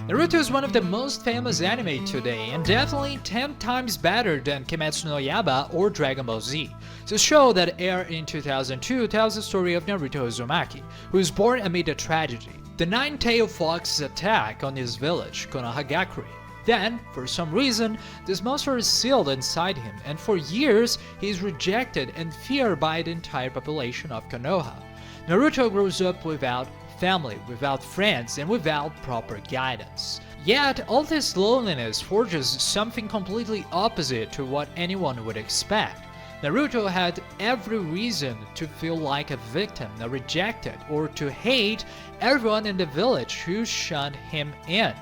Naruto is one of the most famous anime today, and definitely 10 times better than Kimetsu no Yaiba or Dragon Ball Z. The show that aired in 2002 tells the story of Naruto Uzumaki, who is born amid a tragedy: the nine-tailed fox's attack on his village, Konohagakure. Then, for some reason, this monster is sealed inside him, and for years he is rejected and feared by the entire population of Konoha. Naruto grows up without family, without friends, and without proper guidance. Yet, all this loneliness forges something completely opposite to what anyone would expect. Naruto had every reason to feel like a victim, a rejected, or to hate everyone in the village who shunned him in.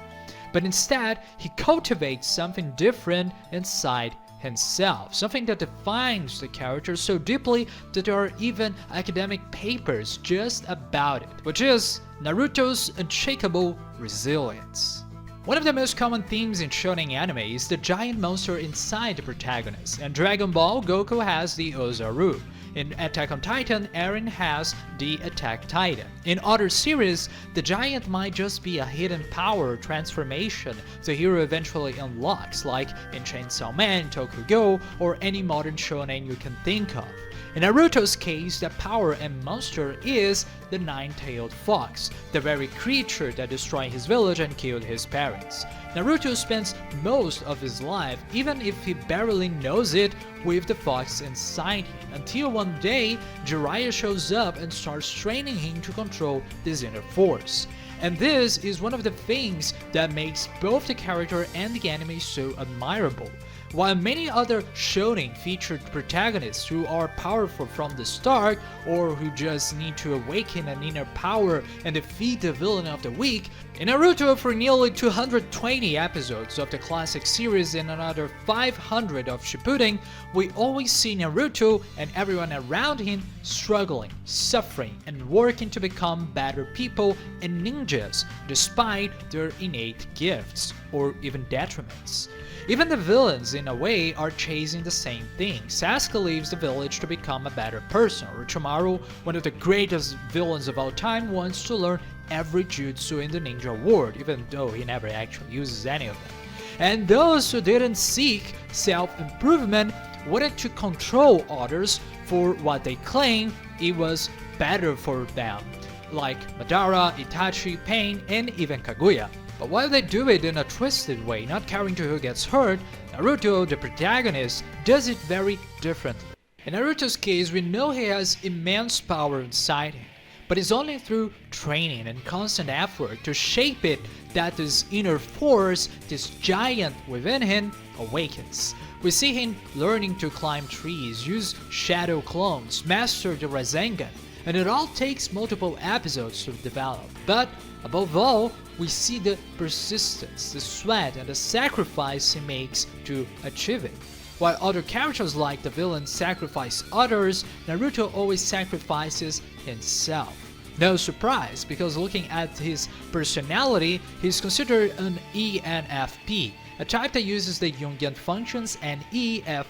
But instead, he cultivates something different inside himself, something that defines the character so deeply that there are even academic papers just about it, which is Naruto's unshakable resilience. One of the most common themes in Shounen anime is the giant monster inside the protagonist. In Dragon Ball, Goku has the Ozaru. In Attack on Titan, Eren has the Attack Titan. In other series, the giant might just be a hidden power transformation the hero eventually unlocks, like in Chainsaw Man, Tokugo, or any modern shonen you can think of. In Naruto's case, the power and monster is the nine-tailed fox, the very creature that destroyed his village and killed his parents. Naruto spends most of his life, even if he barely knows it, with the fox inside him, until one day Jiraiya shows up and starts training him to control this inner force. And this is one of the things that makes both the character and the anime so admirable. While many other shonen featured protagonists who are powerful from the start, or who just need to awaken an inner power and defeat the villain of the week, in Naruto, for nearly 220 episodes of the classic series and another 500 of Shippuden, we always see Naruto and everyone around him struggling, suffering, and working to become better people and ninjas despite their innate gifts, or even detriments. Even the villains, in a way, are chasing the same thing. Sasuke leaves the village to become a better person. Orochimaru, one of the greatest villains of all time, wants to learn every jutsu in the ninja world, even though he never actually uses any of them. And those who didn't seek self-improvement wanted to control others for what they claim it was better for them, like Madara, Itachi, Pain, and even Kaguya. But while they do it in a twisted way, not caring to who gets hurt, Naruto, the protagonist, does it very differently. In Naruto's case, we know he has immense power inside him, but it's only through training and constant effort to shape it that this inner force, this giant within him, awakens. We see him learning to climb trees, use shadow clones, master the Rasengan, and it all takes multiple episodes to develop. But above all, we see the persistence, the sweat, and the sacrifice he makes to achieve it. While other characters like the villain sacrifice others, Naruto always sacrifices himself. No surprise, because looking at his personality, he's considered an ENFP, a type that uses the Jungian functions and EFITENSI.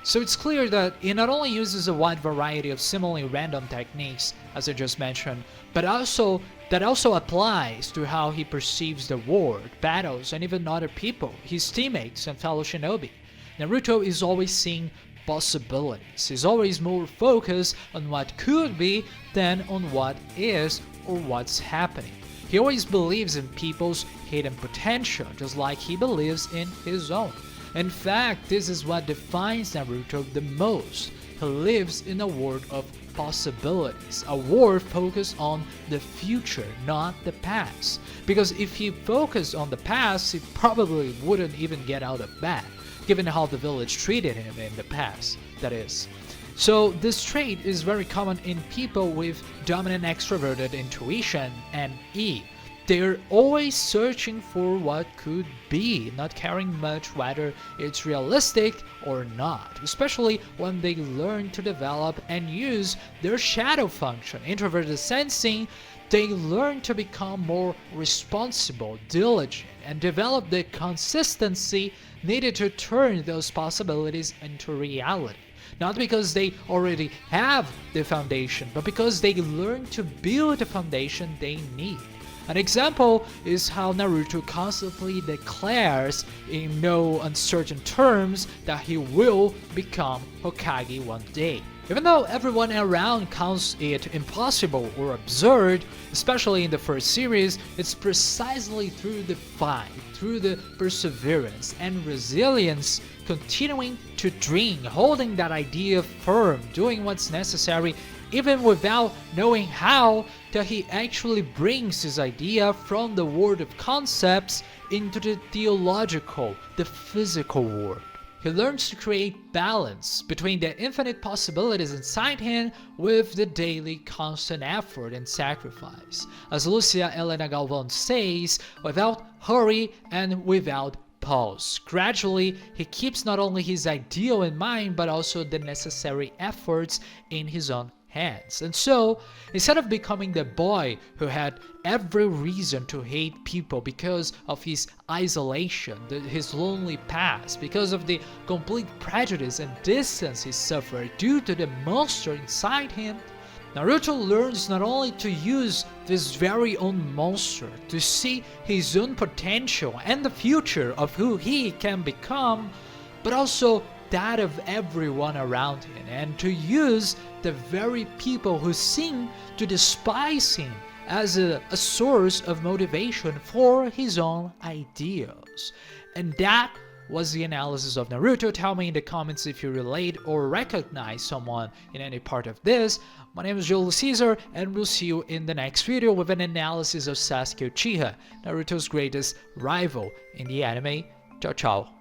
So it's clear that he not only uses a wide variety of seemingly random techniques, as I just mentioned, but that also applies to how he perceives the world, battles, and even other people, his teammates and fellow shinobi. Naruto is always seeing possibilities. He's always more focused on what could be than on what is or what's happening. He always believes in people's hidden potential, just like he believes in his own. In fact, this is what defines Naruto the most. He lives in a world of possibilities, a world focused on the future, not the past. Because if he focused on the past, he probably wouldn't even get out of bed, given how the village treated him in the past, that is. So this trait is very common in people with dominant extroverted intuition and E. They're always searching for what could be, not caring much whether it's realistic or not, especially when they learn to develop and use their shadow function. Introverted sensing, they learn to become more responsible, diligent, and develop the consistency needed to turn those possibilities into reality. Not because they already have the foundation, but because they learn to build the foundation they need. An example is how Naruto constantly declares in no uncertain terms that he will become Hokage one day. Even though everyone around counts it impossible or absurd, especially in the first series, it's precisely through the fight, through the perseverance and resilience, continuing to dream, holding that idea firm, doing what's necessary, even without knowing how, that he actually brings his idea from the world of concepts into the theological, the physical world. He learns to create balance between the infinite possibilities inside him with the daily constant effort and sacrifice. As Lucia Helena Galvão says, without hurry and without pause. Gradually, he keeps not only his ideal in mind, but also the necessary efforts in his own hands. And so, instead of becoming the boy who had every reason to hate people because of his isolation, his lonely past, because of the complete prejudice and distance he suffered due to the monster inside him, Naruto learns not only to use this very own monster to see his own potential and the future of who he can become, but also that of everyone around him, and to use the very people who seem to despise him as a source of motivation for his own ideals. And that was the analysis of Naruto. Tell me in the comments if you relate or recognize someone in any part of this. My name is Julius Caesar, and we'll see you in the next video with an analysis of Sasuke Uchiha, Naruto's greatest rival in the anime. Ciao, ciao.